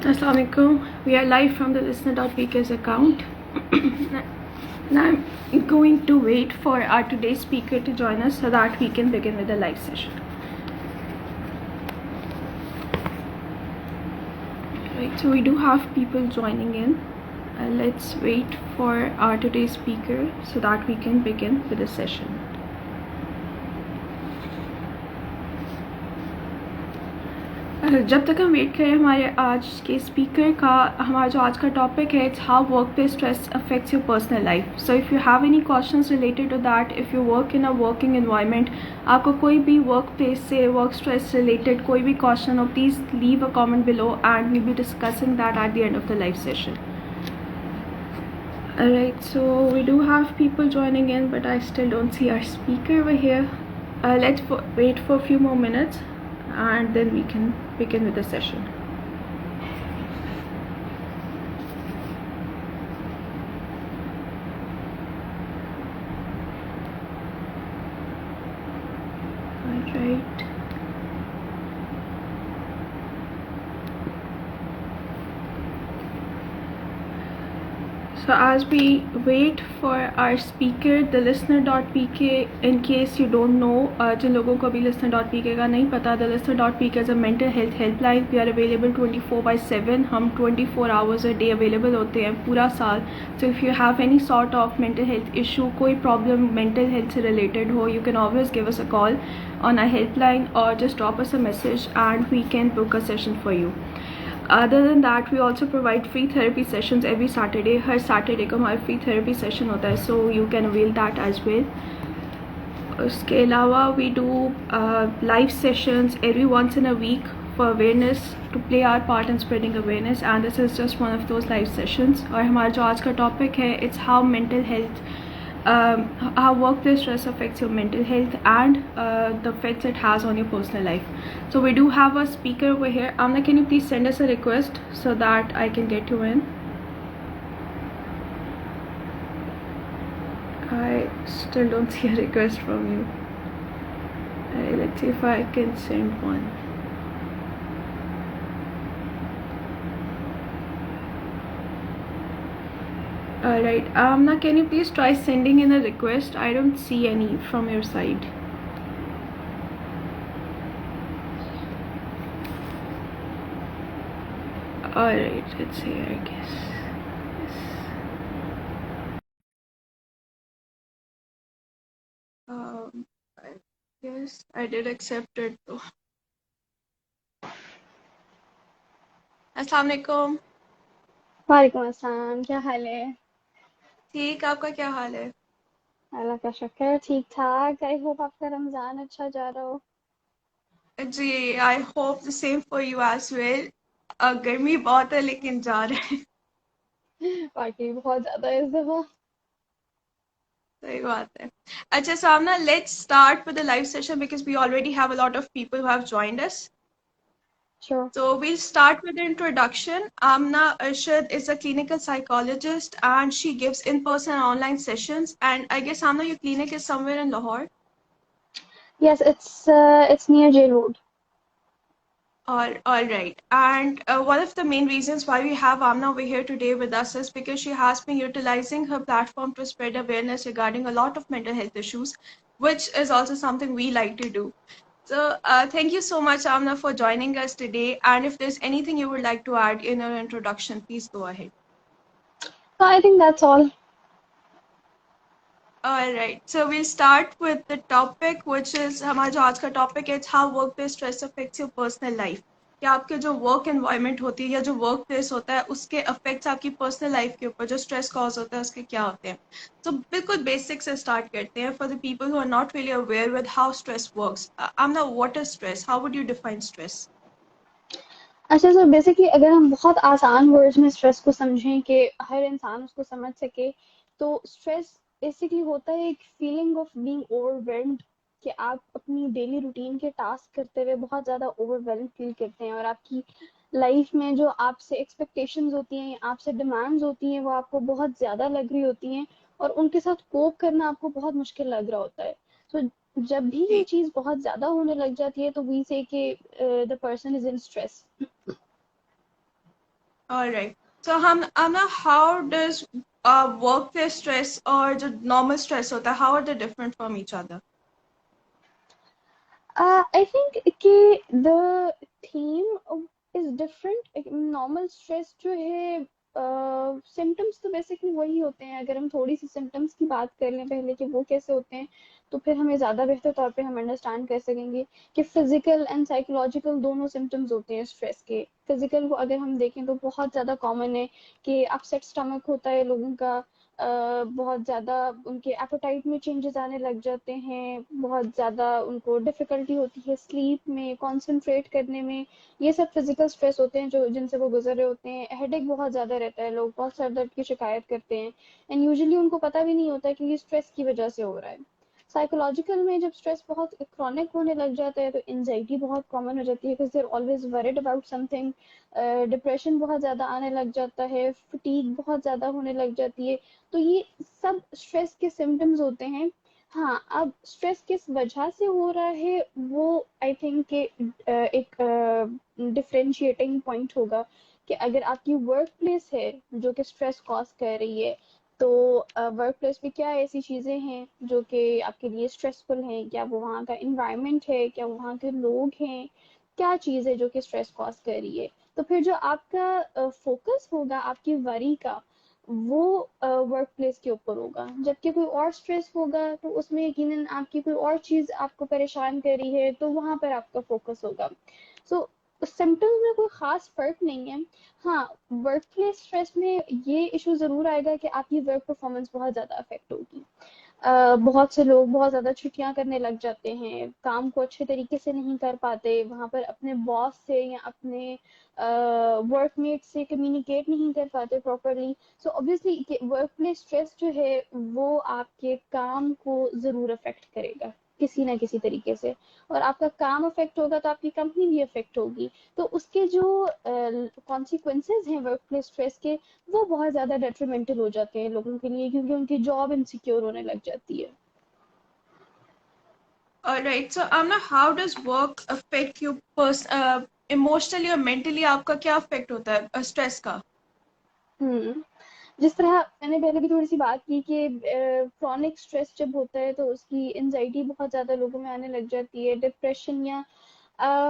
Assalamualaikum. We are live from the listener.pk's account. Now I'm going to wait for our today's speaker to join us so that we can begin with the live session. Right, so we do have people joining in. Let's wait for our today's speaker so that we can begin with the session. जब तक हम wait करें हमारे आज के speaker का, हमारा जो आज का टॉपिक है, it's how work place stress affects your personal life. So if you have any questions related to that, if you work in a working environment, आपको कोई भी वर्क प्लेस से वर्क स्ट्रेस रिलेटेड कोई भी question हो, please leave a comment below and we'll be discussing that at the end of the live session. Alright, so we do have people joining in, but I still don't see our speaker over here. Let's wait for a few more minutes and then we can begin with the session. Alright. So as we wait for our speaker, the listener.pk, in case you don't know, जिन लोगों को अभी listener.pk का नहीं पता, the listener.pk is a mental health helpline. We are available 24/7. हम 24 hours a day available होते हैं पूरा साल. So if you have any sort of mental health issue, कोई problem mental health से related हो, you can always give us a call on our helpline or just drop us a message and we can book a session for you. Other than that, we also provide free therapy sessions every Saturday. Her Saturday को हमारा free therapy session होता है, so you can avail that as well. उसके अलावा we do live sessions every once in a week for awareness, to play our part in spreading awareness, and this is just one of those live sessions. और हमारा जो आज का topic है, it's how mental health, how workplace stress affects your mental health and the effects it has on your personal life. So we do have a speaker over here. Amna, can you please send us a request so that I can get you in? I still don't see a request from you. Let's see if I can send one. Alright, Amna, can you please try sending in a request? I don't see any from your side. Alright, it's here, I guess. I guess I did accept it though. अस्सलाम वालेकुम. वालेकुम अस्सलाम, क्या हाल है? ठीक, आपका क्या हाल है? अल्लाह का शुक्र, ठीक ठाक. आई होप आपका रमजान अच्छा जा रहा हो. जी, I hope the same for you as well. गर्मी बहुत है लेकिन जा रहे हैं. वाकई बहुत ज्यादा है इस दफा. सही बात है. अच्छा सामना, let's start with the live session because we already have a lot of people who have joined us. Sure. So we'll start with the introduction. Amna Arshad is a clinical psychologist and she gives in-person and online sessions. And I guess Amna, your clinic is somewhere in Lahore. Yes, it's near Jail Road. All right. And one of the main reasons why we have Amna over here today with us is because she has been utilizing her platform to spread awareness regarding a lot of mental health issues, which is also something we like to do. So thank you so much, Amna, for joining us today. And if there's anything you would like to add in your introduction, please go ahead. So I think that's all. All right. So we'll start with the topic, which is हमारा जो आज का topic है, it's how workplace stress affects your personal life. कि आपके जो work environment होती है या जो वर्क प्लेस होता है उसके अफेक्ट्स आपकी पर्सनल लाइफ के ऊपर जो स्ट्रेस कॉज होता है उसके क्या होते हैं. तो बिल्कुल बेसिक से स्टार्ट करते हैं. For the people who are not really aware with how stress works, Amna, what is stress? How would you define stress? अच्छा, so बेसिकली अगर हम बहुत आसान वर्ड्स में स्ट्रेस को समझें कि हर इंसान उसको समझ सके, तो स्ट्रेस बेसिकली होता है एक फीलिंग ऑफ बीइंग ओवरवेल्म्ड, कि आप अपनी डेली रूटीन के टास्क करते हुए बहुत ज़्यादा ओवरवेल्म फील करते हैं और आपकी लाइफ में जो आपसे एक्सपेक्टेशंस होती हैं, आपसे डिमांड्स होती हैं, वो आपको बहुत ज़्यादा लग रही होती हैं और उनके साथ कोप करना आपको बहुत मुश्किल लग रहा होता है. तो जब भी ये जी चीज़ बहुत ज़्यादा होने लग जाती है तो वी से कि the person is in stress. All right. So हम Amna, how does workplace stress और जो normal stress होता है, how are they different from each other? I think कि the theme is different. Normal stress जो है सिम्टम्स तो basically वही होते हैं. अगर हम थोड़ी सी सिम्टम्स की बात कर लें पहले कि वो कैसे होते हैं, तो फिर हमें ज़्यादा बेहतर तौर पे हम अंडरस्टैंड कर सकेंगे कि फिजिकल एंड साइकोलॉजिकल दोनों सिम्टम्स होते हैं स्ट्रेस के. फिजिकल को अगर हम देखें तो बहुत ज़्यादा कॉमन है कि अपसेट स्टमक होता है लोगों का, बहुत ज़्यादा उनके एपेटाइट में चेंजेस आने लग जाते हैं, बहुत ज़्यादा उनको डिफ़िकल्टी होती है स्लीप में, कंसंट्रेट करने में. ये सब फिजिकल स्ट्रेस होते हैं जो जिनसे वो गुजर रहे होते हैं. हेडेक बहुत ज़्यादा रहता है, लोग बहुत सर दर्द की शिकायत करते हैं एंड यूजुअली उनको पता भी नहीं होता कि ये स्ट्रेस की वजह से हो रहा है. साइकोलॉजिकल में जब स्ट्रेस बहुत क्रॉनिक होने लग जाता है तो एंजाइटी बहुत कॉमन हो जाती है because they are always worried about something. Depression बहुत ज़्यादा आने लग जाता है, फटीग बहुत ज़्यादा होने लग जाती है. तो ये सब स्ट्रेस के सिम्टम्स होते हैं. हाँ, अब स्ट्रेस किस वजह से हो रहा है वो आई थिंक कि एक डिफरेंशिएटिंग पॉइंट होगा कि अगर आपकी वर्क प्लेस है जो कि स्ट्रेस कॉज कर रही है, तो वर्क प्लेस पे क्या ऐसी चीज़ें हैं जो कि आपके लिए स्ट्रेसफुल हैं. क्या वो वहाँ का इन्वायरमेंट है, क्या वो वहाँ के लोग हैं, क्या चीज़ है जो कि स्ट्रेस कॉज कर रही है. तो फिर जो आपका फोकस होगा आपकी वरी का, वो वर्क प्लेस के ऊपर होगा. जबकि कोई और स्ट्रेस होगा तो उसमें यकीनन आपकी कोई और चीज आपको परेशान कर रही है तो वहां पर आपका फोकस होगा. सो सिम्टम्स में कोई खास फर्क नहीं है. हाँ, वर्क प्लेस स्ट्रेस में ये इशू जरूर आएगा कि आपकी वर्क परफॉर्मेंस बहुत ज्यादा अफेक्ट होगी. बहुत से लोग बहुत ज़्यादा छुट्टियां करने लग जाते हैं, काम को अच्छे तरीके से नहीं कर पाते, वहाँ पर अपने बॉस से या अपने वर्कमेट से कम्युनिकेट नहीं कर पाते properly. So obviously work place stress जो है वो आपके काम को ज़रूर अफेक्ट करेगा किसी ना किसी तरीके से. और आपका काम अफेक्ट होगा तो आपकी कंपनी भी अफेक्ट होगी. तो उसके जो कॉन्सिक्वेंसेज हैं वर्क प्लेस स्ट्रेस के, वो बहुत ज़्यादा डेट्रीमेंटल हो जाते हैं लोगों के लिए क्योंकि उनकी जॉब इनसिक्योर होने लग जाती है. All right. So Amna, how does work affect you emotionally और mentally? आपका क्या affect होता है stress का? हम्म. जिस तरह मैंने पहले भी थोड़ी सी बात की कि क्रॉनिक स्ट्रेस जब होता है तो उसकी एनजाइटी बहुत ज़्यादा लोगों में आने लग जाती है, डिप्रेशन या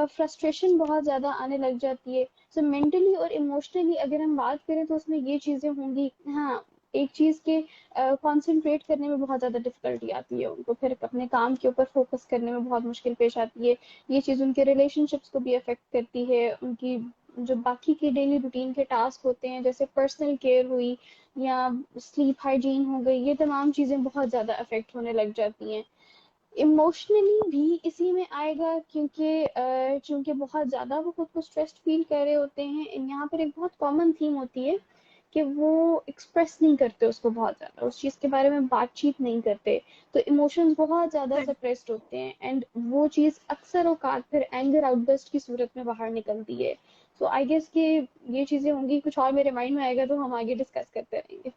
फ्रस्ट्रेशन बहुत ज़्यादा आने लग जाती है. सो मेंटली और इमोशनली अगर हम बात करें तो उसमें ये चीज़ें होंगी. हाँ, एक चीज़ के कंसंट्रेट करने में बहुत ज़्यादा डिफिकल्टी आती है उनको, फिर अपने काम के ऊपर फोकस करने में बहुत मुश्किल पेश आती है. ये चीज़ उनके रिलेशनशिप्स को भी अफेक्ट करती है, उनकी जो बाकी के डेली रूटीन के टास्क होते हैं जैसे पर्सनल केयर हुई या स्लीप हाइजीन हो गई, ये तमाम चीज़ें बहुत ज़्यादा अफेक्ट होने लग जाती हैं. इमोशनली भी इसी में आएगा क्योंकि चूंकि बहुत ज़्यादा वो खुद को स्ट्रेस्ड फील कर रहे होते हैं. यहाँ पर एक बहुत कॉमन थीम होती है कि वो एक्सप्रेस नहीं करते उसको, बहुत ज़्यादा उस चीज़ के बारे में बातचीत नहीं करते. तो इमोशंस बहुत ज़्यादा सप्रेस्ड होते हैं एंड वो चीज़ अक्सर औकात फिर एंगर आउटबर्स्ट की सूरत में बाहर निकलती है. सो आई गेस कि ये चीज़ें होंगी. कुछ और मेरे माइंड में आएगा तो हम आगे डिस्कस करते रहेंगे.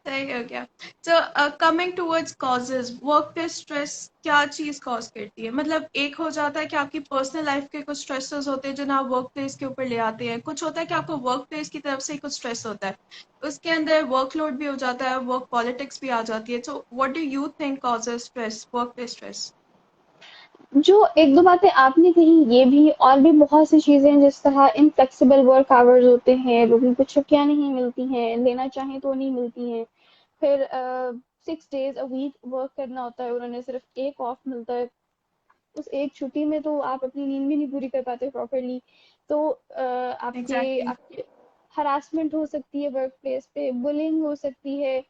सही हो गया. So coming towards causes, workplace stress क्या चीज़ cause करती है? मतलब एक हो जाता है कि आपकी पर्सनल लाइफ के कुछ स्ट्रेसेस होते हैं जो ना आप वर्क प्लेस के ऊपर ले आते हैं, कुछ होता है कि आपको वर्क प्लेस की तरफ से ही कुछ स्ट्रेस होता है, उसके अंदर वर्कलोड भी हो जाता है, वर्क पॉलिटिक्स भी आ जाती है. सो what do you think causes stress, work place stress? जो एक दो बातें आपने कही ये भी, और भी बहुत सी चीजें जिस तरह इनफ्लेक्सिबल वर्क आवर्स होते हैं, लोगों को छुट्टियां नहीं मिलती हैं, लेना चाहें तो नहीं मिलती हैं. फिर 6 days a week वर्क करना होता है, उन्होंने सिर्फ एक ऑफ मिलता है. उस एक छुट्टी में तो आप अपनी नींद भी नहीं पूरी कर पाते प्रॉपरली. तो आपके एग्जैक्टली. आपके हरासमेंट हो सकती है वर्क प्लेस पे, बुलिंग हो सकती है,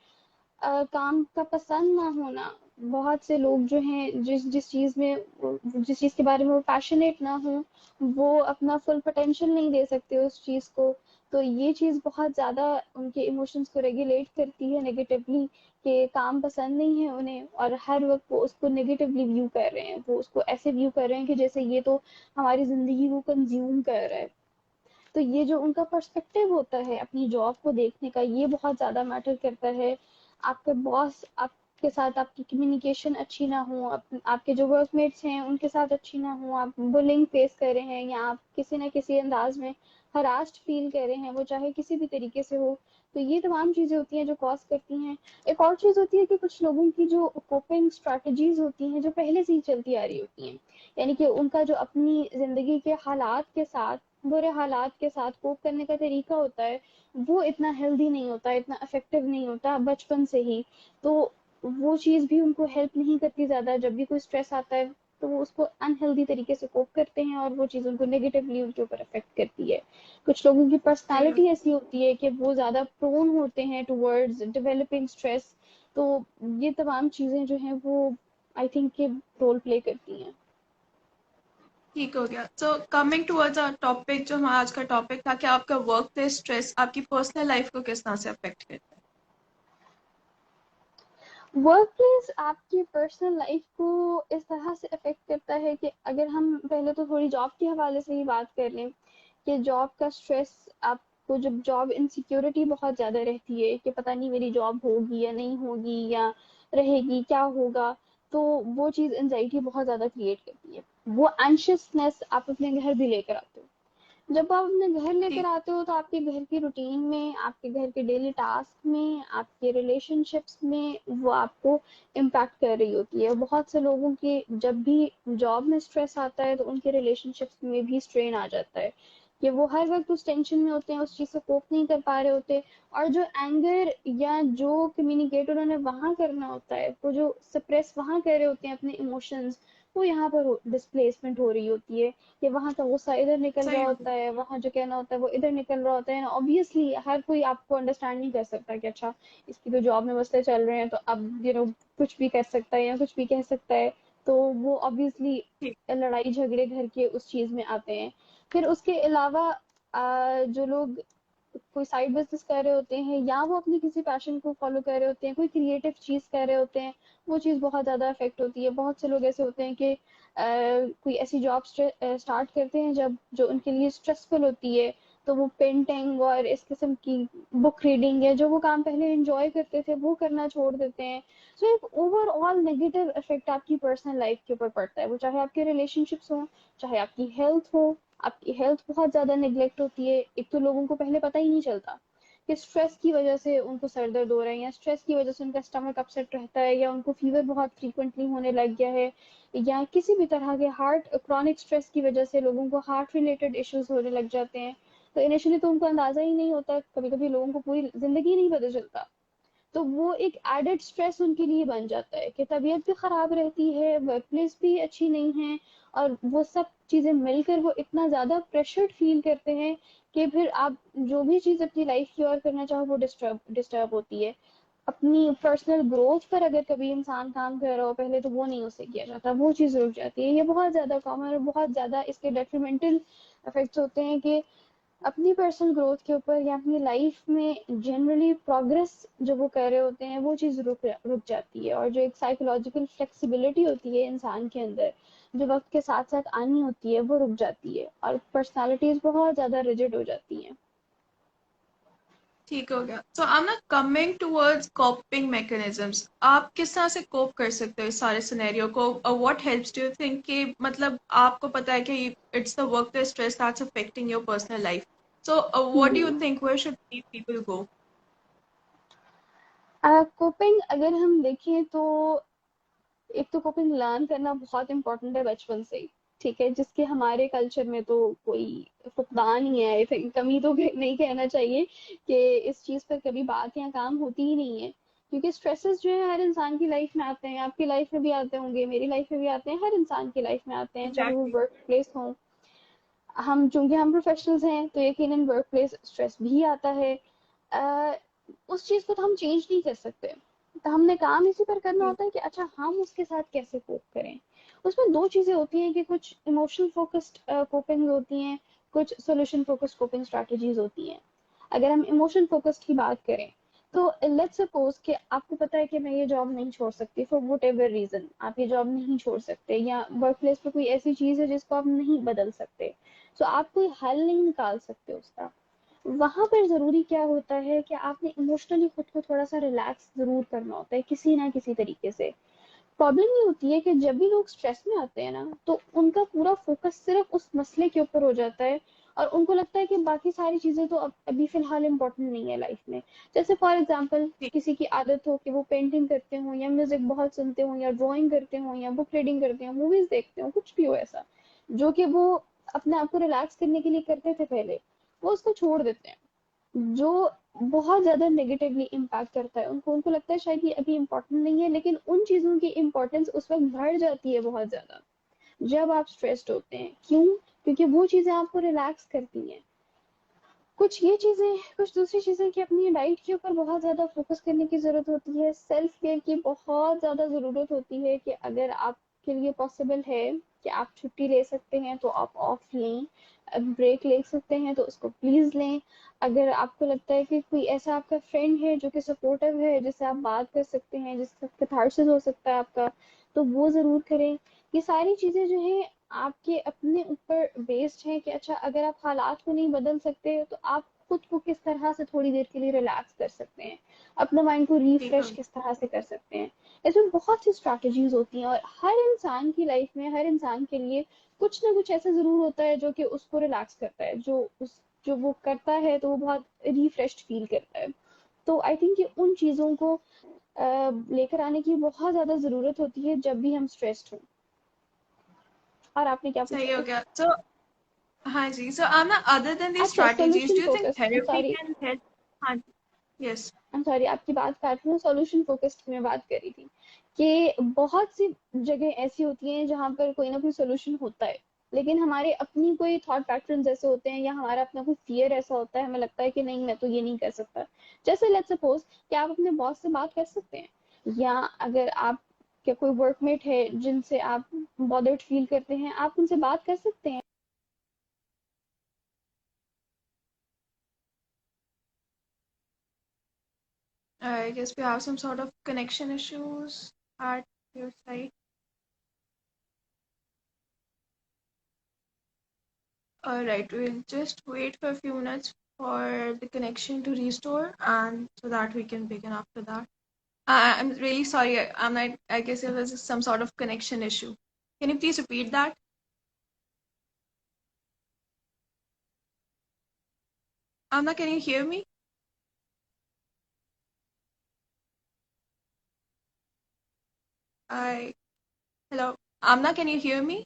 काम का पसंद ना होना. बहुत से लोग जो हैं जिस जिस चीज में जिस चीज के बारे में वो पैशनेट ना हो, वो अपना फुल पोटेंशियल नहीं दे सकते उस चीज को. तो ये चीज बहुत ज्यादा उनके इमोशंस को रेगुलेट करती है नेगेटिवली कि काम पसंद नहीं है उन्हें और हर वक्त वो उसको नेगेटिवली व्यू कर रहे हैं, वो उसको ऐसे व्यू कर रहे हैं कि जैसे ये तो हमारी जिंदगी को कंज्यूम कर रहा है. तो ये जो उनका पर्सपेक्टिव होता है अपनी जॉब को देखने का, ये बहुत ज्यादा मैटर करता है. आपके बॉस आप के साथ आपकी कम्युनिकेशन अच्छी ना हो, आपके जो वर्कमेट्स हैं उनके साथ अच्छी ना हो, आप बुलिंग फेस कर रहे हैं या आप किसी न किसी अंदाज में हरास्ड फील कर रहे हैं, वो चाहे किसी भी तरीके से हो, तो ये तमाम चीजें होती हैं जो कॉज करती हैं। एक और चीज होती है कि कुछ लोगों की जो कोपिंग स्ट्रेटजीज होती हैं जो पहले से ही चलती आ रही होती हैं, यानी कि उनका जो अपनी जिंदगी के हालात के साथ, बुरे हालात के साथ कोप करने का तरीका होता है, वो इतना हेल्दी नहीं होता, इतना इफेक्टिव नहीं होता बचपन से ही। तो वो चीज भी उनको हेल्प नहीं करती ज्यादा। जब भी कोई स्ट्रेस आता है तो वो उसको अनहेल्दी तरीके से कोप करते हैं और वो चीज उनको नेगेटिवली उनके ऊपर अफेक्ट करती है। कुछ लोगों की सही पर्सनालिटी ऐसी होती है कि वो ज्यादा प्रोन होते हैं टुवर्ड्स डेवलपिंग स्ट्रेस। तो ये तमाम चीजें जो हैं वो आई थिंक के रोल प्ले करती हैं। ठीक हो गया। So coming towards our topic, जो हमारा आज का टॉपिक था कि आपका वर्क प्लेस स्ट्रेस आपकी पर्सनल लाइफ को किस तरह से अफेक्ट करता है। वर्क प्लेस आपकी पर्सनल लाइफ को इस तरह से अफेक्ट करता है कि अगर हम पहले तो थोड़ी जॉब के हवाले से ही बात कर लें कि जॉब का स्ट्रेस, आपको जब जॉब इनसिक्योरिटी बहुत ज़्यादा रहती है कि पता नहीं मेरी जॉब होगी या नहीं होगी या रहेगी क्या होगा, तो वो चीज़ एनजाइटी बहुत ज़्यादा क्रिएट करती है। वो एंशियसनेस आप अपने घर भी लेकर आते हो। जब आप अपने घर लेकर ठीक। आते हो तो आपके घर की रूटीन में, आपके घर के डेली टास्क में, आपके रिलेशनशिप्स में वो आपको इम्पैक्ट कर रही होती है। बहुत से लोगों के जब भी जॉब में स्ट्रेस आता है तो उनके रिलेशनशिप्स में भी स्ट्रेन आ जाता है कि वो हर वक्त उस टेंशन में होते हैं, उस चीज़ से कोप नहीं कर पा रहे होते। और जो एंगर या जो कम्युनिकेट उन्होंने वहाँ करना होता है, वो जो सप्रेस वहाँ कर रहे होते हैं अपने इमोशंस, वो यहाँ पर डिस्प्लेसमेंट हो रही होती है कि वहाँ का गुस्सा इधर निकल रहा सही हो होता गया। है, वहाँ जो कहना होता है वो इधर निकल रहा होता है। ऑब्वियसली हर कोई आपको अंडरस्टैंड नहीं कर सकता कि अच्छा इसकी तो जॉब में मसले चल रहे हैं तो अब कुछ भी कर सकता है या कुछ भी कह सकता है। तो वो ऑब्वियसली ठीक। लड़ाई झगड़े घर के उस चीज में आते हैं। फिर उसके अलावा जो लोग कोई साइड बिजनेस कर रहे होते हैं या वो अपनी किसी पैशन को फॉलो कर रहे होते हैं, कोई क्रिएटिव चीज कर रहे होते हैं, वो चीज बहुत ज्यादा अफेक्ट होती है। बहुत से लोग ऐसे होते हैं कि कोई ऐसी जॉब स्टार्ट करते हैं जब जो उनके लिए स्ट्रेसफुल होती है, तो वो पेंटिंग और इस किस्म की बुक रीडिंग या जो वो काम पहले एंजॉय करते थे वो करना छोड़ देते हैं। सो एक ओवरऑल नेगेटिव इफेक्ट आपकी पर्सनल लाइफ के ऊपर पड़ता है, वो चाहे आपके रिलेशनशिप्स हो, चाहे आपकी हेल्थ हो। आपकी हेल्थ बहुत ज्यादा नेग्लेक्ट होती है। एक तो लोगों को पहले पता ही नहीं चलता कि स्ट्रेस की वजह से उनको सर दर्द हो रहा है या स्ट्रेस की वजह से उनका स्टमक अपसेट रहता है या उनको फीवर बहुत फ्रीक्वेंटली होने लग गया है या किसी भी तरह के हार्ट क्रॉनिक स्ट्रेस की वजह से लोगों को हार्ट रिलेटेड इश्यूज होने लग जाते हैं। तो इनिशियली तो उनको अंदाजा ही नहीं होता, कभी कभी लोगों को पूरी जिंदगी नहीं पता चलता। तो वो एक एडेड स्ट्रेस उनके लिए बन जाता है कि तबीयत भी खराब रहती है, वर्क प्लेस भी अच्छी नहीं है, और वो सब चीजें मिलकर वो इतना ज्यादा प्रेशर्ड फील करते हैं कि फिर आप जो भी चीज अपनी लाइफ की और करना चाहो वो डिस्टर्ब डिस्टर्ब होती है। अपनी पर्सनल ग्रोथ पर अगर कभी इंसान काम कर रहा हो पहले तो वो नहीं उससे किया जाता, वो चीज रुक जाती है। ये बहुत ज्यादा कॉमन और बहुत ज्यादा इसके डेट्रीमेंटल इफेक्ट्स होते हैं कि अपनी पर्सनल ग्रोथ के ऊपर या अपनी लाइफ में जनरली प्रोग्रेस जो वो कर रहे होते हैं वो चीज़ रुक रुक जाती है। और जो एक साइकोलॉजिकल फ्लेक्सिबिलिटी होती है इंसान के अंदर जो वक्त के साथ साथ आनी होती है वो रुक जाती है और पर्सनालिटीज बहुत ज़्यादा रिजिड हो जाती हैं। ठीक हो गया। So I am not coming towards coping mechanisms, आप किस तरह से कोप कर सकते हो इस सारे सिनेरियो को, और what helps do you think कि मतलब आपको पता है कि it's the work the stress that's affecting your personal life, so what do you hmm. Think where should people go. Coping अगर हम देखें तो एक तो कुकिंग लर्न करना बहुत इम्पोर्टेंट है बचपन से ही। ठीक है, जिसके हमारे कल्चर में तो कोई फुकदान ही है, I think, कमी तो नहीं कहना चाहिए कि इस चीज पर कभी बात या काम होती ही नहीं है। क्योंकि स्ट्रेसेस जो है हर इंसान की लाइफ में आते हैं, आपकी लाइफ में भी आते होंगे, मेरी लाइफ में भी आते हैं, हर इंसान की लाइफ में आते हैं, चाहे वो एग्जैक्टली। वर्क प्लेस हो। हम चूंकि हम प्रोफेशनल्स हैं तो यकीनन वर्क प्लेस स्ट्रेस भी आता है। अ, उस चीज को तो हम चेंज नहीं कर सकते, तो हमने काम इसी पर करना होता है कि अच्छा हम उसके साथ कैसे कोप करें। उसमें दो चीजें होती हैं कि कुछ इमोशनल फोकस्ड कोपिंग होती हैं, कुछ सोल्यूशन फोकस्ड कोपिंग स्ट्रेटजीज होती हैं। अगर हम इमोशन फोकस्ड की बात करें तो लेट्स सपोज कि आपको पता है कि मैं ये जॉब नहीं छोड़ सकती फॉर वट एवर रीजन, आप ये जॉब नहीं छोड़ सकते या वर्क प्लेस पे कोई ऐसी चीज है जिसको आप नहीं बदल सकते, तो आप कोई हल नहीं निकाल सकते उसका। वहां पर जरूरी क्या होता है कि आपने इमोशनली खुद को थोड़ा सा रिलैक्स जरूर करना होता है किसी ना किसी तरीके से। प्रॉब्लम ये होती है कि जब भी लोग स्ट्रेस में आते हैं ना, तो उनका पूरा फोकस सिर्फ उस मसले के ऊपर हो जाता है, और उनको लगता है कि बाकी सारी चीजें तो अब अभी फिलहाल इम्पोर्टेंट नहीं है लाइफ में। जैसे फॉर एग्जांपल जी। किसी की आदत हो कि वो पेंटिंग करते हो या म्यूजिक बहुत सुनते हो या ड्राइंग करते हो या बुक रीडिंग करते हो, मूवीज देखते हो, कुछ भी हो ऐसा जो कि वो अपने आप को रिलैक्स करने के लिए करते थे पहले, वो उसको छोड़ देते हैं, जो बहुत ज्यादा नेगेटिवली इम्पैक्ट करता है उनको। उनको लगता है शायद ये अभी इम्पोर्टेंट नहीं है, लेकिन उन चीजों की इम्पोर्टेंस उस वक्त बढ़ जाती है बहुत ज्यादा जब आप स्ट्रेस्ड होते हैं। क्यों? क्योंकि वो चीजें आपको रिलैक्स करती हैं। कुछ ये चीजें, कुछ दूसरी चीजें कि अपनी डाइट के ऊपर बहुत ज्यादा फोकस करने की जरूरत होती है, सेल्फ केयर की बहुत ज्यादा जरूरत होती है कि अगर आपके लिए पॉसिबल है कि आप छुट्टी ले सकते हैं तो आप ऑफ लें, ब्रेक ले सकते हैं तो उसको प्लीज लें। अगर आपको लगता है कि कोई ऐसा आपका फ्रेंड है जो कि सपोर्टिव है, जिससे आप बात कर सकते हैं, जिससे कैथारसिस हो सकता है आपका, तो वो जरूर करें। ये सारी चीजें जो है आपके अपने ऊपर बेस्ड है कि अच्छा अगर आप हालात को नहीं बदल सकते तो आप खुद को किस तरह से थोड़ी देर के लिए रिलैक्स कर सकते हैं, अपने माइंड को रिफ्रेश बिल्कुल किस तरह से कर सकते हैं। इसमें बहुत सी स्ट्रैटेजीज होती हैं, और हर इंसान की लाइफ में हर इंसान के लिए कुछ ना कुछ ऐसा जरूर होता है जो कि उसको रिलैक्स करता है, जो वो करता है तो वो बहुत रिफ्रेश्ड फील करता है। तो आई थिंक कि उन चीजों को लेकर आने की बहुत ज्यादा जरूरत होती है जब भी हम स्ट्रेस्ड हों। और आपने क्या पूछा सही हो था? गया। So हाँ जी, so Amna, other than these अच्छा, strategies, solution do you think focused, I am therapy sorry, can help? हाँ जी, yes, आपकी बात काट रही हूँ। सॉल्यूशन फोकस्ड की मैं बात कर रही थी कि बहुत सी जगह ऐसी होती हैं जहाँ पर कोई ना कोई सोल्यूशन होता है, लेकिन हमारे अपनी कोई थॉट पैटर्न्स ऐसे होते हैं या हमारा अपना कोई फियर ऐसा होता है, हमें लगता है कि नहीं मैं तो ये नहीं कर सकता। जैसे लेट्स सपोज कि आप अपने बॉस से बात कर सकते हैं, या अगर आप के कोई वर्कमेट है जिनसे आप बॉदर्ड फील करते हैं, आप उनसे बात कर सकते हैं। I guess we have some sort of connection issues at your side. All right, we'll just wait for a few minutes for the connection to restore, and so that we can begin after that. I'm really sorry. I'm not. I guess it was some sort of connection issue. Can you please repeat that? Amna, can you hear me? I Hello, Amna, can you hear me?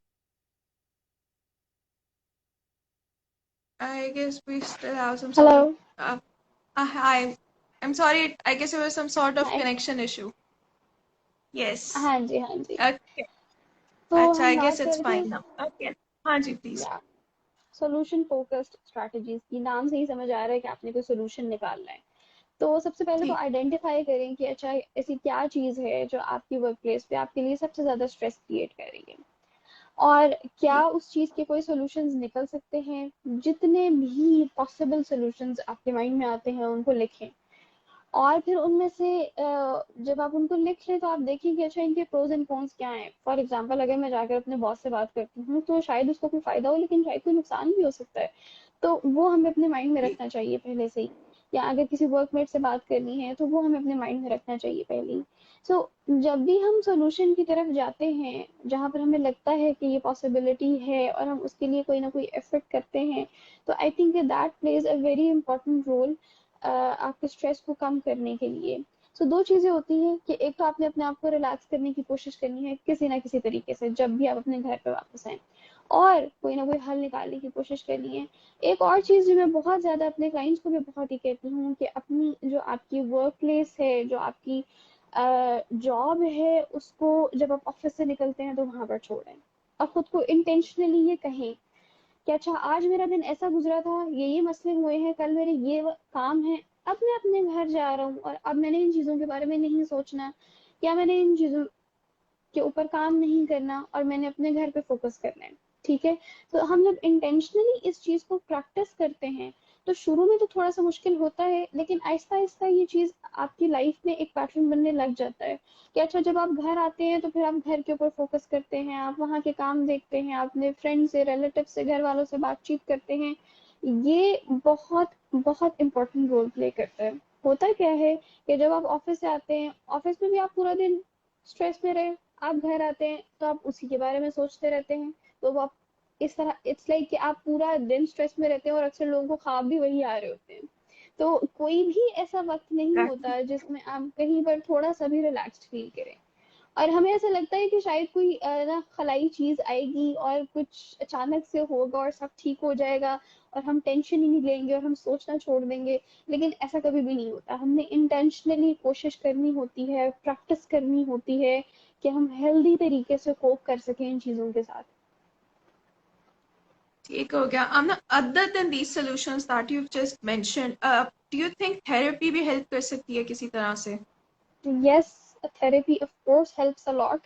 I guess we still have some sort of. Hello. Uh, Hi. I'm sorry. I guess it was some sort of hi. connection issue. Yes. हाँ जी, हाँ जी। Okay. तो अच्छा, हम I guess बात कर it's रहे fine now. Okay. हाँ जी, please. थे सॉल्यूशन फोकस्ड स्ट्रैटेजीज की। नाम से ही समझ आ रहा है कि आपने कोई सोल्यूशन निकालना है। तो सबसे पहले तो ठीक। आइडेंटिफाई करें कि अच्छा ऐसी क्या चीज है जो आपकी वर्क प्लेस पे आपके लिए सबसे ज्यादा स्ट्रेस क्रिएट कर रही है, और क्या ठीक। उस चीज के कोई सॉल्यूशंस निकल सकते हैं। जितने भी पॉसिबल सॉल्यूशंस आपके माइंड में आते हैं उनको लिखें, और फिर उनमें से जब आप उनको लिख लें तो आप देखिए कि अच्छा इनके प्रोज एंड कॉन्स क्या हैं। फॉर एग्जांपल अगर मैं जाकर अपने बॉस से बात करती हूँ तो शायद उसको कोई फायदा हो, लेकिन शायद कोई नुकसान भी हो सकता है, तो वो हमें अपने माइंड में ठीक। रखना चाहिए पहले से ही। या अगर किसी वर्कमेट से बात करनी है तो वो हमें अपने माइंड में रखना चाहिए पहले ही। सो जब भी हम सोल्यूशन की तरफ जाते हैं जहाँ पर हमें लगता है कि ये पॉसिबिलिटी है और हम उसके लिए कोई ना कोई एफर्ट करते हैं, तो I think that plays a very important role आपके स्ट्रेस को कम करने के लिए। सो दो चीजें होती हैं कि एक तो आपने अपने आप को रिलैक्स करने की कोशिश करनी है किसी ना किसी तरीके से जब भी आप अपने घर पे वापस आए, और कोई ना कोई हल निकालने की कोशिश करनी है। एक और चीज जो मैं बहुत ज्यादा अपने क्लाइंट्स को भी बहुत ही कहती हूँ कि अपनी जो आपकी वर्क प्लेस है, जो आपकी जॉब है, उसको जब आप ऑफिस से निकलते हैं तो वहां पर छोड़ें, और खुद को इंटेंशनली ये कहें कि अच्छा आज मेरा दिन ऐसा गुजरा था, ये मसले हुए हैं, कल मेरे ये काम है, अब मैं अपने घर जा रहा हूँ और अब मैंने इन चीजों के बारे में नहीं सोचना, या मैंने इन चीजों के ऊपर काम नहीं करना और मैंने अपने घर पे फोकस करना है। ठीक है? तो हम जब इंटेंशनली इस चीज को प्रैक्टिस करते हैं तो शुरू में तो थोड़ा सा मुश्किल होता है, लेकिन आहिस्ता आहिस्ता ये चीज आपकी लाइफ में एक पैटर्न बनने लग जाता है कि अच्छा जब आप घर आते हैं तो फिर आप घर के ऊपर फोकस करते हैं, आप वहाँ के काम देखते हैं, आप अपने फ्रेंड से, रिलेटिव से, घर वालों से बातचीत करते हैं, ये बहुत बहुत इम्पोर्टेंट रोल प्ले करता है। होता क्या है कि जब आप ऑफिस से आते हैं, ऑफिस में भी आप पूरा दिन स्ट्रेस में रहे, आप घर आते हैं तो आप उसी के बारे में सोचते रहते हैं। तो वो आप इस तरह इट्स लाइक कि आप पूरा दिन स्ट्रेस में रहते हैं और अक्सर लोगों को ख्वाब भी वही आ रहे होते हैं। तो कोई भी ऐसा वक्त नहीं होता जिसमें आप कहीं पर थोड़ा सा भी रिलैक्स्ड फील करें। और हमें ऐसा लगता है कि शायद कोई ना खलाई चीज आएगी और कुछ अचानक से होगा और सब ठीक हो जाएगा और हम टेंशन ही नहीं लेंगे और हम सोचना छोड़ देंगे। लेकिन ऐसा कभी भी नहीं होता। हमने इंटेंशनली कोशिश करनी होती है, प्रैक्टिस करनी होती है कि हम हेल्दी तरीके से कोप कर सकें इन चीजों के साथ। ठीक हो गया। Amna, other than these solutions that you've just mentioned, do you think therapy भी help कर सकती है किसी तरह से? Yes, therapy of course helps a lot.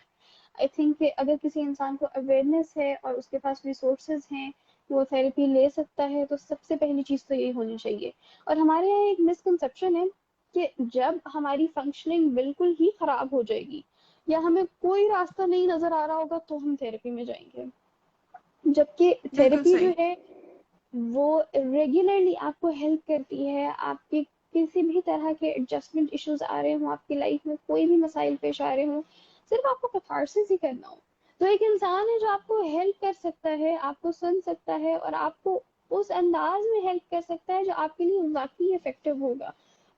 I think कि अगर किसी इंसान को अवेयरनेस है और उसके पास रिसोर्सेज हैं कि वो थेरेपी ले सकता है, तो सबसे पहली चीज़ तो यही होनी चाहिए। और हमारे यहाँ एक मिसकंसेप्शन है कि जब हमारी फंक्शनिंग बिल्कुल ही खराब हो जाएगी या हमें कोई रास्ता नहीं नजर आ रहा होगा तो हम थेरेपी में जाएंगे। जबकि बिल्कुल थेरेपी जो सही। है वो रेगुलरली आपको हेल्प करती है। आपके किसी भी तरह के एडजस्टमेंट इश्यूज आ रहे हो, आपकी लाइफ में कोई भी मसाइल पेश आ रहे हो, सिर्फ आपको कैथारसिस ही करना हो तो एक इंसान है जो आपको हेल्प कर सकता है, आपको सुन सकता है और आपको उस अंदाज में हेल्प कर सकता है जो आपके लिए वाकई इफेक्टिव होगा।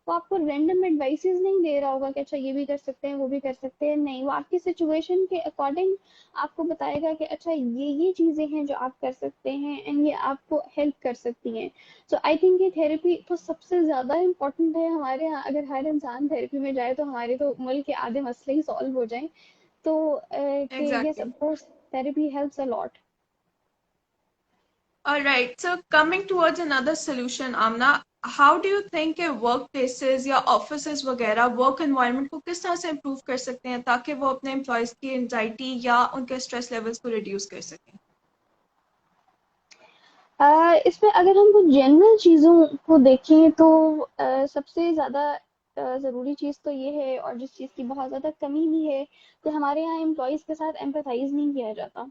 वो आपको रैंडम एडवाइसेस नहीं दे रहा होगा कि अच्छा ये भी कर सकते हैं वो भी कर सकते हैं, नहीं, वो आपकी सिचुएशन के अकॉर्डिंग आपको बताएगा कि अच्छा ये चीजें हैं जो आप कर सकते हैं एंड ये आपको हेल्प कर सकती हैं। सो आई थिंक ये थेरेपी तो सबसे ज्यादा इम्पोर्टेंट है हमारे यहाँ। अगर हर इंसान थेरेपी में जाए तो हमारे तो मुल्क के आधे मसले ही सॉल्व हो जाएं। तो कि yes Exactly. Of course therapy helps a lot. All right. So coming towards another solution, Amna, how do you think कि workplaces या offices वगैरह work environment को किस तरह से improve कर सकते हैं ताकि वो अपने employees की anxiety या उनके stress levels को reduce कर सकें? इसमें अगर हम कुछ जनरल चीज़ों को देखें तो सबसे ज़्यादा ज़रूरी चीज़ तो ये है और जिस चीज़ की बहुत ज़्यादा कमी भी है कि हमारे यहाँ एम्प्लॉयज़ के साथ एम्पैथाइज नहीं किया जाता।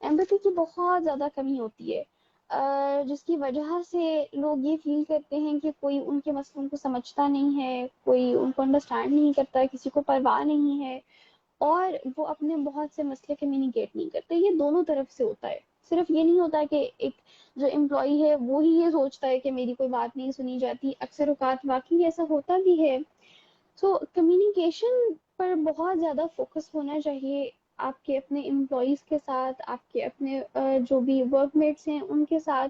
एम्पैथी की बहुत ज़्यादा कमी होती है, जिसकी वजह से लोग ये फील करते हैं कि कोई उनके मसलों को समझता नहीं है, कोई उनको अंडरस्टैंड नहीं करता, किसी को परवाह नहीं है और वो अपने बहुत से मसले कम्युनिकेट नहीं करते। ये दोनों तरफ से होता है। सिर्फ ये नहीं होता कि एक जो एम्प्लॉई है वो ही ये सोचता है कि मेरी कोई बात नहीं सुनी जाती, अक्सर औकात वाकई ऐसा होता भी है। सो कम्युनिकेशन पर बहुत ज़्यादा फोकस होना चाहिए आपके अपने एम्प्लॉयज़ के साथ, आपके अपने जो भी वर्कमेट्स हैं उनके साथ।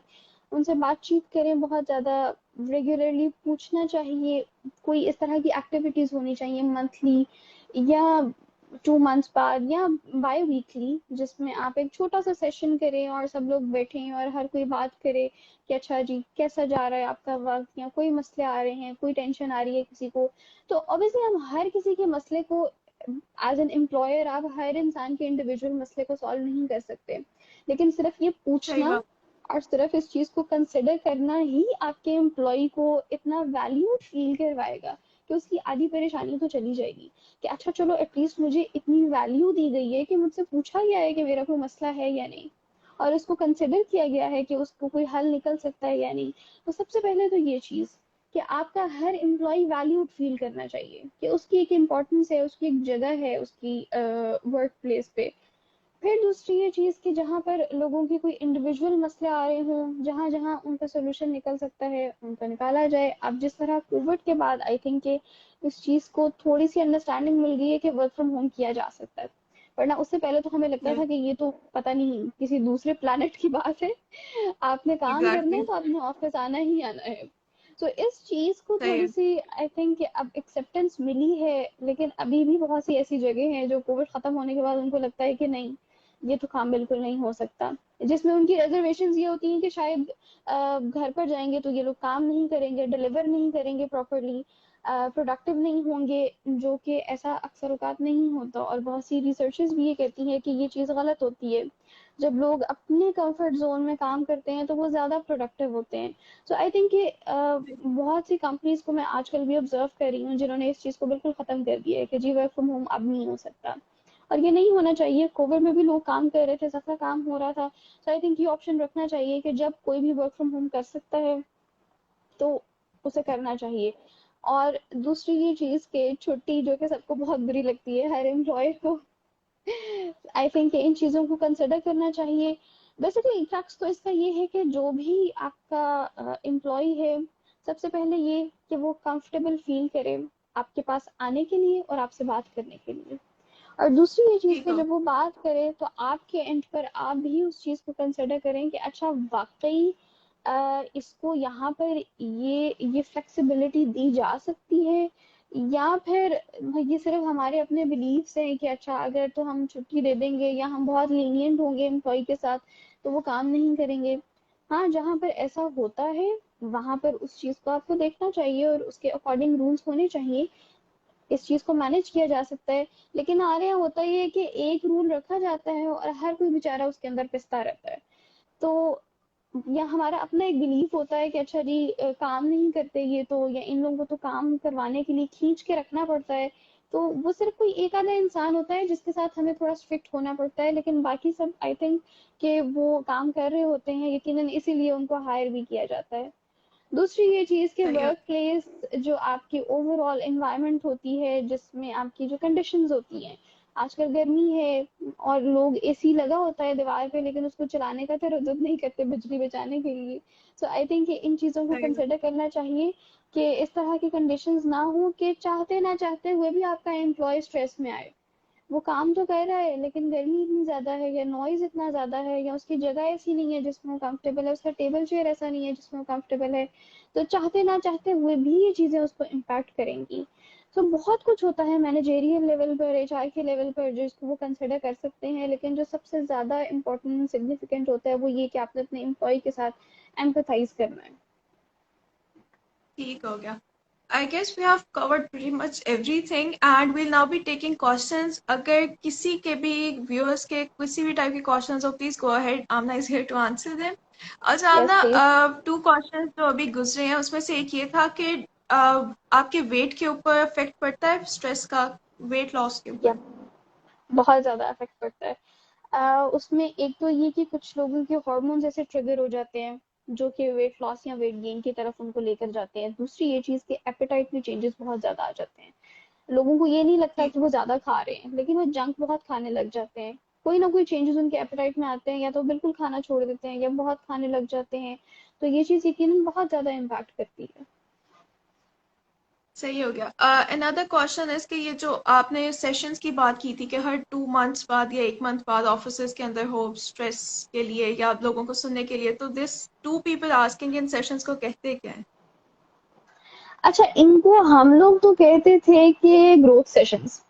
उनसे बातचीत करें बहुत ज़्यादा, रेगुलरली पूछना चाहिए। कोई इस तरह की एक्टिविटीज़ होनी चाहिए मंथली या 2 मंथ्स बाद या बाय वीकली, जिसमें आप एक छोटा सा सेशन करें और सब लोग बैठें और हर कोई बात करे कि अच्छा जी कैसा जा रहा है आपका वक्त, या कोई मसले आ रहे हैं, कोई टेंशन आ रही है किसी को। तो ऑब्वियसली हम हर किसी के मसले को एज एन एम्प्लॉयर आप हर इंसान के इंडिविजुअल मसले को सॉल्व नहीं कर सकते। लेकिन सिर्फ ये सही पूछना बात। और सिर्फ इस चीज को कंसिडर करना ही आपके एम्प्लॉय को इतना वैल्यूड फील करवाएगा कि उसकी आधी परेशानी तो चली जाएगी कि अच्छा चलो एटलीस्ट मुझे इतनी वैल्यू दी गई है कि मुझसे पूछा गया है कि मेरा कोई मसला है या नहीं और उसको कंसिडर किया गया है कि उसको कोई हल निकल सकता है या नहीं। तो सबसे पहले तो ये चीज कि आपका हर एम्प्लॉय वैल्यूड फील करना चाहिए कि उसकी एक इम्पोर्टेंस है, उसकी एक जगह है उसकी वर्क प्लेस पे। फिर दूसरी ये चीज कि जहाँ पर लोगों की कोई इंडिविजुअल मसले आ रहे हों, जहाँ जहाँ उनका सोल्यूशन निकल सकता है उनका निकाला जाए। अब जिस तरह कोविड के बाद आई थिंक कि इस चीज को थोड़ी सी अंडरस्टैंडिंग मिल गई है कि वर्क फ्रॉम होम किया जा सकता है। वरना उससे पहले तो हमें लगता था कि ये तो पता नहीं किसी दूसरे प्लानट की बात है, आपने काम करना है एग्जैक्टली। तो आपने ऑफिस आना ही आना है। तो इस चीज को सही थोड़ी है। सी आई थिंक कि अब एक्सेप्टेंस मिली है। लेकिन अभी भी बहुत सी ऐसी जगह हैं जो कोविड खत्म होने के बाद उनको लगता है कि नहीं, ये तो काम बिल्कुल नहीं हो सकता, जिसमें उनकी रिजर्वेशंस ये होती हैं कि शायद घर पर जाएंगे तो ये लोग काम नहीं करेंगे, डिलीवर नहीं करेंगे प्रॉपरली, प्रोडक्टिव नहीं होंगे, जो कि ऐसा अक्सर औकात नहीं होता। और बहुत सी रिसर्चेस भी ये कहती हैं कि ये चीज़ गलत होती है। जब लोग अपने कंफर्ट जोन में काम करते हैं तो वो ज़्यादा प्रोडक्टिव होते हैं। सो आई थिंक कि बहुत सी कंपनीज को मैं आजकल भी ऑब्जर्व कर रही हूँ जिन्होंने इस चीज़ को बिल्कुल ख़त्म कर दिया है कि जी वर्क फ्रॉम होम अब नहीं हो सकता। और ये नहीं होना चाहिए। कोविड में भी लोग काम कर रहे थे, सबका काम हो रहा था। सो आई थिंक ये ऑप्शन रखना चाहिए कि जब कोई भी वर्क फ्रॉम होम कर सकता है तो उसे करना चाहिए। और दूसरी ये चीज के छुट्टी जो कि सबको बहुत बुरी लगती है हर एम्प्लॉय को, आई थिंक इन चीजों को कंसिडर करना चाहिए। बेसिकली क्रक्स तो इसका ये है कि जो भी आपका एम्प्लॉय है, सबसे पहले ये कि वो कंफर्टेबल फील करे आपके पास आने के लिए और आपसे बात करने के लिए। और दूसरी ये चीज ठीक कि हो। जब वो बात करे तो आपके एंड पर आप भी उस चीज को कंसिडर करें कि अच्छा वाकई इसको यहाँ पर ये फ्लेक्सिबिलिटी दी जा सकती है, या फिर ये सिर्फ हमारे अपने बिलीफ्स हैं कि अच्छा अगर तो हम छुट्टी दे देंगे या हम बहुत लीनियंट होंगे एम्प्लॉय के साथ तो वो काम नहीं करेंगे। हाँ, जहाँ पर ऐसा होता है वहां पर उस चीज को आपको देखना चाहिए और उसके अकॉर्डिंग रूल्स होने चाहिए, इस चीज को मैनेज किया जा सकता है। लेकिन हमारे यहाँ होता ही है कि एक रूल रखा जाता है और हर कोई बेचारा उसके अंदर पिसता रहता है। तो या हमारा अपना एक बिलीफ होता है कि अच्छा जी काम नहीं करते ये तो, या इन लोगों को तो काम करवाने के लिए खींच के रखना पड़ता है। तो वो सिर्फ कोई एक आधा इंसान होता है जिसके साथ हमें थोड़ा स्ट्रिक्ट होना पड़ता है, लेकिन बाकी सब आई थिंक कि वो काम कर रहे होते हैं यकीनन, इसीलिए उनको हायर भी किया जाता है। दूसरी ये चीज कि सही हो। वर्क प्लेस जो आपकी ओवरऑल एनवायरनमेंट होती है जिसमें आपकी जो कंडीशंस होती हैं, आजकल गर्मी है और लोग एसी लगा होता है दीवार पे लेकिन उसको चलाने का तरद्दुत नहीं करते बिजली बचाने के लिए। सो आई थिंक इन चीजों को सही हो। कंसिडर करना चाहिए कि इस तरह की कंडीशंस ना हो कि चाहते ना चाहते हुए भी आपका एम्प्लॉय स्ट्रेस में आए। वो काम तो कर रहा है लेकिन गर्मी इतनी ज्यादा है या नॉइज इतना ज्यादा है या उसकी जगह ऐसी नहीं है जिसमें वो कंफर्टेबल है, उसका टेबल चेयर ऐसा नहीं है जिसमें वो कंफर्टेबल है, तो चाहते ना चाहते हुए भी ये चीजें उसको इम्पैक्ट करेंगी। तो बहुत कुछ होता है मैनेजेरियल लेवल पर, एचआर के लेवल पर जो इसको वो कंसिडर कर सकते हैं, लेकिन जो सबसे ज्यादा इंपॉर्टेंट सिग्निफिकेंट होता है वो ये कि आपने अपने एम्प्लॉय के साथ एम्पथाइज करना है। ठीक हो गया। I guess we have covered pretty much everything and we'll now be taking questions. अगर किसी के भी viewers के किसी भी type के questions हो, please go ahead. Amna is here to answer them. अच्छा यस आमना, प्लीज। 2 questions जो अभी गुजरे हैं उसमें से एक ये था कि आपके weight के ऊपर effect पड़ता है stress का, weight loss के या ऊपर? बहुत ज्यादा इफेक्ट पड़ता है। उसमें एक तो ये कि कुछ लोगों के हार्मोन्स ऐसे ट्रिगर हो जाते हैं जो कि वेट लॉस या वेट गेन की तरफ उनको लेकर जाते हैं। दूसरी ये चीज कि एपेटाइट में चेंजेस बहुत ज्यादा आ जाते हैं। लोगों को ये नहीं लगता ठीक। कि वो ज्यादा खा रहे हैं लेकिन वो जंक बहुत खाने लग जाते हैं। कोई ना कोई चेंजेस उनके एपेटाइट में आते हैं, या तो बिल्कुल खाना छोड़ देते हैं या बहुत खाने लग जाते हैं। तो ये चीज यकीनन बहुत ज्यादा इम्पैक्ट करती है। सही हो गया। अनदर क्वेश्चन इज कि ये जो आपने सेशंस की बात की थी कि हर 2 मंथ्स बाद या 1 मंथ बाद ऑफिस के अंदर हो स्ट्रेस के लिए या लोगों को सुनने के लिए, तो this two people asking in sessions को कहते क्या है? अच्छा, इनको हम लोग तो कहते थे कि ग्रोथ सेशंस,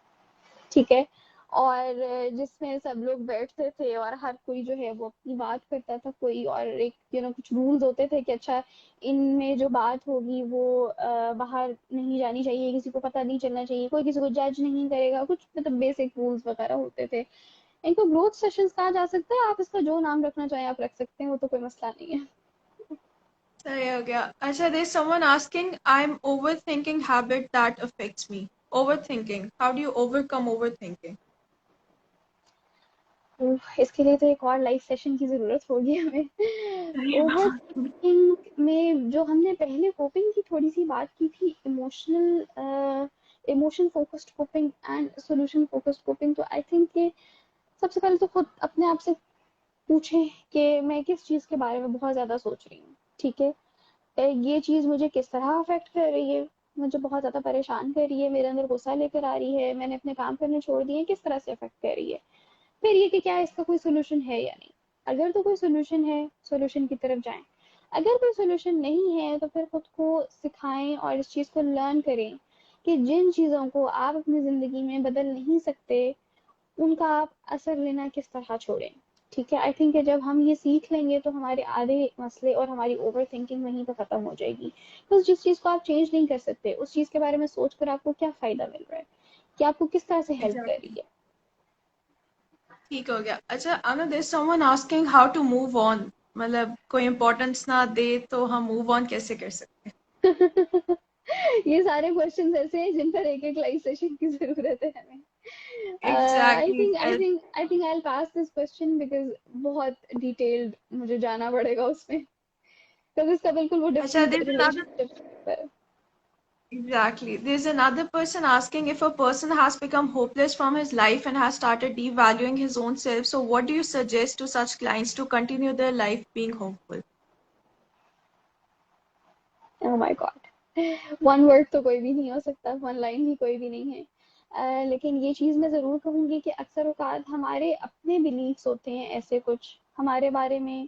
ठीक है। और जिसमें सब लोग बैठते थे और हर कोई जो है वो अपनी बात करता था, कोई और एक कुछ रूल्स होते थे कि अच्छा इनमें जो बात होगी वो बाहर नहीं जानी चाहिए, किसी को पता नहीं चलना चाहिए, कोई किसी को जज नहीं करेगा, कुछ मतलब बेसिक रूल्स वगैरह होते थे। इनको ग्रोथ सेशंस कहा जा सकता है, आप इसका जो नाम रखना चाहें आप रख सकते हैं, वो तो कोई मसला नहीं है। सही हो गया। अच्छा, there someone asking I am overthinking habit that affects me. Overthinking, how do you overcome overthinking? इसके लिए तो एक और लाइव सेशन की जरूरत होगी हमें। सही ओवर बात। थिंकिंग में जो हमने पहले कोपिंग की थोड़ी सी बात की थी, emotion focused coping and solution focused coping, तो आई थिंक कि सबसे पहले तो खुद अपने आप से पूछें कि मैं किस चीज के बारे में बहुत ज्यादा सोच रही हूँ, ठीक है। ये चीज मुझे किस तरह अफेक्ट कर रही है, मुझे बहुत ज्यादा परेशान कर रही है, मेरे अंदर गुस्सा लेकर आ रही है, मैंने अपने काम करने छोड़ दिए, किस तरह से अफेक्ट कर रही है। फिर ये कि क्या इसका कोई सोल्यूशन है या नहीं। अगर तो कोई सोल्यूशन है, सोल्यूशन की तरफ जाएं। अगर कोई सोल्यूशन नहीं है तो फिर खुद को सिखाएं और इस चीज को लर्न करें कि जिन चीजों को आप अपनी जिंदगी में बदल नहीं सकते उनका आप असर लेना किस तरह छोड़ें। ठीक है, आई थिंक जब हम ये सीख लेंगे तो हमारे आधे मसले और हमारी ओवर थिंकिंग वहीं पर खत्म हो जाएगी। बस जिस चीज को आप चेंज नहीं कर सकते उस चीज के बारे में सोचकर आपको क्या फायदा मिल रहा है, कि आपको किस तरह से हेल्प कर रही एग्जैक्टली। है। ठीक हो गया। अच्छा Anu, there someone asking how to move on. मतलब कोई इम्पोर्टेंस ना दे तो हम मूव ऑन कैसे कर सकते हैं? ये सारे क्वेश्चंस ऐसे हैं जिन पर एक एक लाइव सेशन की जरूरत है हमें। I Exactly. think I think I think I'll pass this question because बहुत detailed मुझे जाना पड़ेगा उसमें because इसका बिल्कुल वो अच्छा, different there's another. relationship है. Exactly. There's another person asking if a person has become hopeless from his life and has started devaluing his own self. So, what do you suggest to such clients to continue their life being hopeful? Oh my God. One word तो कोई भी नहीं हो सकता, one line भी कोई भी नहीं है. लेकिन ये चीज़ मैं ज़रूर कहूँगी कि अक्सर औकात हमारे अपने बिलीव्स होते हैं ऐसे कुछ हमारे बारे में,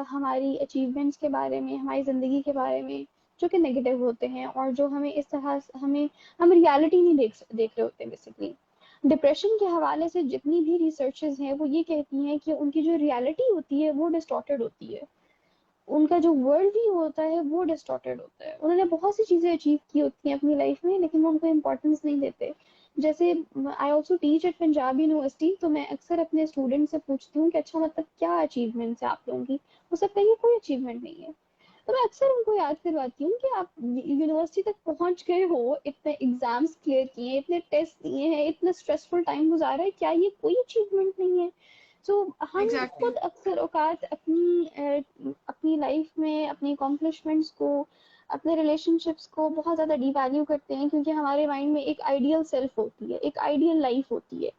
हमारी अचीवमेंट्स के बारे में, हमारी ज़िंदगी के बारे में, जो कि नेगेटिव होते हैं और जो हमें इस तरह हम रियलिटी नहीं देख रहे होते बेसिकली. डिप्रेशन के हवाले से जितनी भी रिसर्चेज हैं वो ये कहती हैं कि उनकी जो रियलिटी होती है वो डिस्टॉर्टेड होती है, उनका जो वर्ल्ड व्यू होता है वो डिस्टॉर्टेड होता है. उन्होंने बहुत सी चीजें अचीव की होती हैं अपनी लाइफ में लेकिन वो उनको इम्पोर्टेंस नहीं देते. जैसे I also teach at Punjab university, तो मैं अक्सर अपने स्टूडेंट से पूछती हूँ कि अच्छा मतलब क्या अचीवमेंट्स है आप लोगों की. हो सकता है कि कोई अचीवमेंट नहीं है, तो मैं अक्सर उनको याद करवाती हूँ कि आप यूनिवर्सिटी तक पहुंच गए हो, इतने एग्जाम्स क्लियर किए हैं, इतने टेस्ट दिए हैं, इतना स्ट्रेसफुल टाइम गुजारा है, क्या ये कोई अचीवमेंट नहीं है. सो हम Exactly. खुद अक्सर औकात अपनी लाइफ में अपनी अकॉम्प्लिशमेंट्स को, अपने रिलेशनशिप्स को बहुत ज़्यादा डिवैल्यू करते हैं क्योंकि हमारे माइंड में एक आइडियल सेल्फ होती है, एक आइडियल लाइफ होती है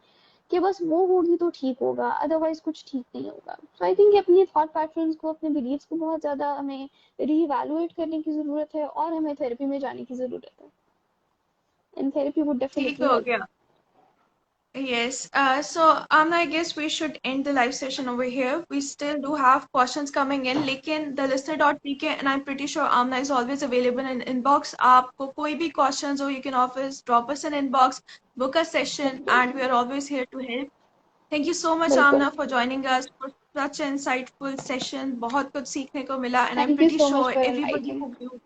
कि बस वो होगी तो ठीक होगा, अदरवाइज कुछ ठीक नहीं होगा. सो आई थिंक अपनी थॉट पैटर्न्स को, अपने बिलीव्स को बहुत ज़्यादा हमें रीवैल्यूएट करने की ज़रूरत है और हमें थेरेपी में जाने की ज़रूरत है. एंड थेरेपी वुड ठीक डेफिनेटली हो हेल्प. गया. Yes. I guess we should end the live session over here. We still do have questions coming in, लेकिन the listener.pk and I'm pretty sure Amna is always available in inbox. आपको कोई भी questions हो, you can always drop us an inbox, book a session, बिल्कुल. and we are always here to help. Thank you so much, बिल्कुल. Amna, for joining us for such an insightful session. बहुत कुछ सीखने को मिला, and I'm thank you pretty so much sure for everybody inviting. who viewed.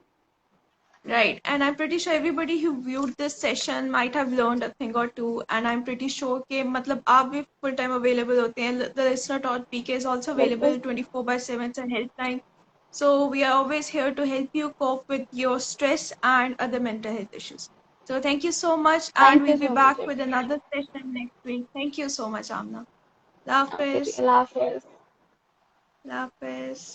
Right, and I'm pretty sure everybody who viewed this session might have learned a thing or two, and I'm pretty sure कि मतलब आप भी full time available होते हैं. The listener.pk is also बिल्कुल. available 24/7 it's a helpline. So we are always here to help you cope with your stress and other mental health issues. So thank you so much, and thank you we'll be so much. back with another session next week. Thank you so much, Amna. Okay ji, Lafis. अल्लाह हाफिज़. Lafis.